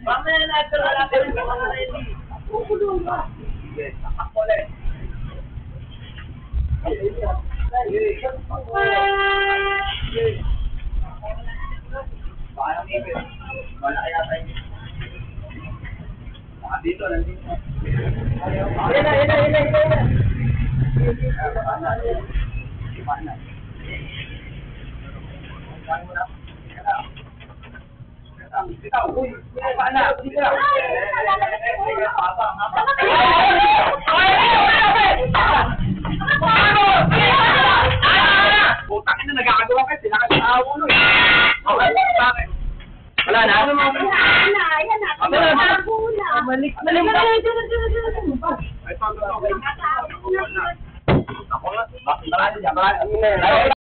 Mamaya na ito, wala ka rin mga ready. Kukulong ba? Sige, takak ulit. Baka nang ibig. Wala kaya tayo. Baka dito, nandito. Yan na. Uy, paano? Dito na. Putang ina, nagkakagawa kayo. Sila kasi nakakulo eh. Wala na? Yan na. Malik. Ako nga. Marami dyan.